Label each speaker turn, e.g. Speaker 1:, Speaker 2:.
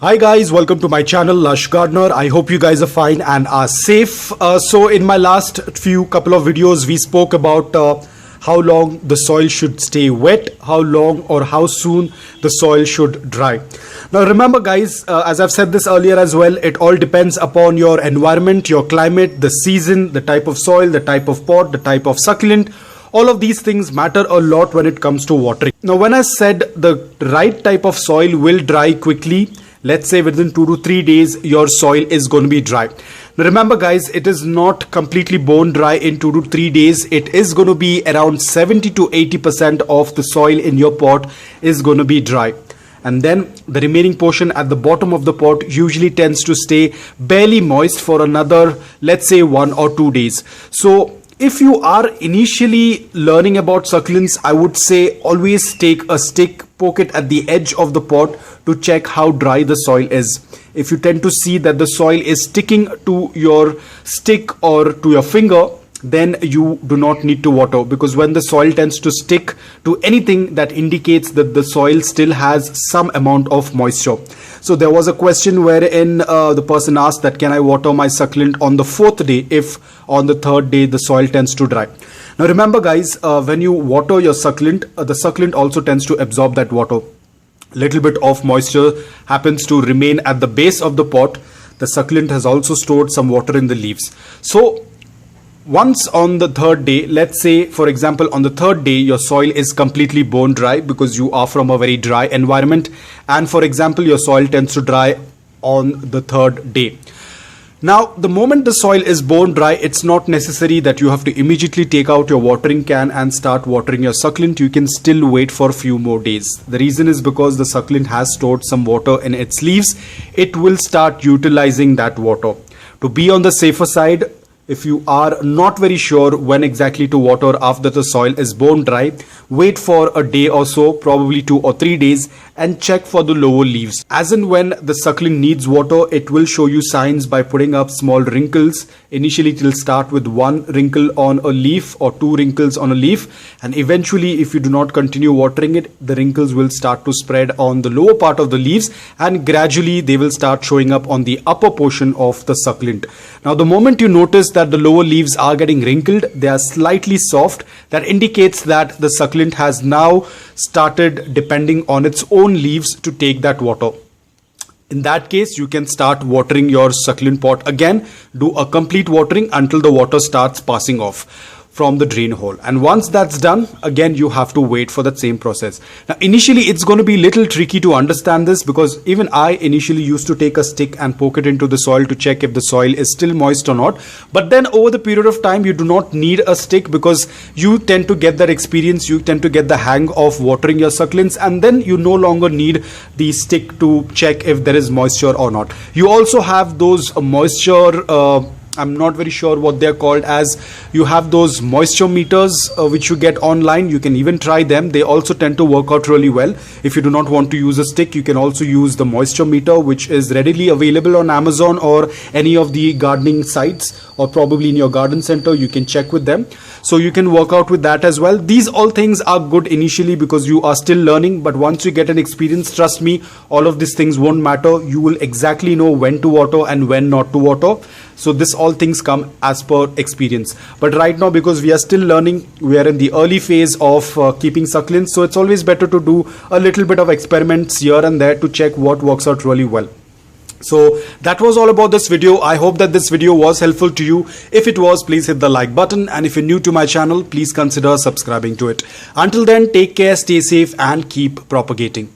Speaker 1: Hi guys, welcome to my channel Lush Gardener. I hope you guys are fine and are safe. So in my last couple of videos we spoke about how long the soil should stay wet, how long or how soon the soil should dry. Now remember guys, as I've said this earlier as well, it all depends upon your environment, your climate, the season, the type of soil, the type of pot, the type of succulent. All of these things matter a lot when it comes to watering. Now when I said the right type of soil will dry quickly, let's say within 2 to 3 days your soil is going to be dry. Now remember guys, it is not completely bone dry in 2 to 3 days. It is going to be around 70 to 80% of the soil in your pot is going to be dry. And then the remaining portion at the bottom of the pot usually tends to stay barely moist for another, let's say 1 or 2 days. So if you are initially learning about succulents, I would say always take a stick, poke it at the edge of the pot to check how dry the soil is. If you tend to see that the soil is sticking to your stick or to your finger, then you do not need to water, because when the soil tends to stick to anything, that indicates that the soil still has some amount of moisture. So there was a question wherein the person asked that can I water my succulent on the 4th day if on the 3rd day the soil tends to dry. Now remember guys, when you water your succulent, the succulent also tends to absorb that water. Little bit of moisture happens to remain at the base of the pot. The succulent has also stored some water in the leaves. So once on the 3rd day, let's say for example on the 3rd day your soil is completely bone dry because you are from a very dry environment, and for example your soil tends to dry on the 3rd day. Now the moment the soil is bone dry, it's not necessary that you have to immediately take out your watering can and start watering your succulent. You can still wait for a few more days. The reason is because the succulent has stored some water in its leaves. It will start utilizing that water. To be on the safer side, if you are not very sure when exactly to water after the soil is bone dry, wait for a day or so, probably 2 or 3 days, and check for the lower leaves. As and when the succulent needs water, it will show you signs by putting up small wrinkles. Initially it will start with 1 wrinkle on a leaf or 2 wrinkles on a leaf, and eventually if you do not continue watering it, the wrinkles will start to spread on the lower part of the leaves, and gradually they will start showing up on the upper portion of the succulent. Now the moment you notice that the lower leaves are getting wrinkled, they are slightly soft, that indicates that the succulent has now started depending on its own leaves to take that water. In that case, you can start watering your succulent pot again. Do a complete watering until the water starts passing off from the drain hole, and once that's done, again you have to wait for that same process. Now initially it's going to be a little tricky to understand this, because even I initially used to take a stick and poke it into the soil to check if the soil is still moist or not. But then over the period of time you do not need a stick, because you tend to get that experience, you tend to get the hang of watering your succulents, and then you no longer need the stick to check if there is moisture or not. You also have those moisture I'm not very sure what they're called as. You have those moisture meters which you get online. You can even try them. They also tend to work out really well. If you do not want to use a stick, you can also use the moisture meter, which is readily available on Amazon or any of the gardening sites, or probably in your garden center. You can check with them. So you can work out with that as well. These all things are good initially because you are still learning, but once you get an experience, trust me, all of these things won't matter. You will exactly know when to water and when not to water. So this all things come as per experience. But right now, because we are still learning, we are in the early phase of keeping succulents. So it's always better to do a little bit of experiments here and there to check what works out really well. So that was all about this video. I hope that this video was helpful to you. If it was, please hit the like button, and if you're new to my channel, please consider subscribing to it. Until then, take care, stay safe, and keep propagating.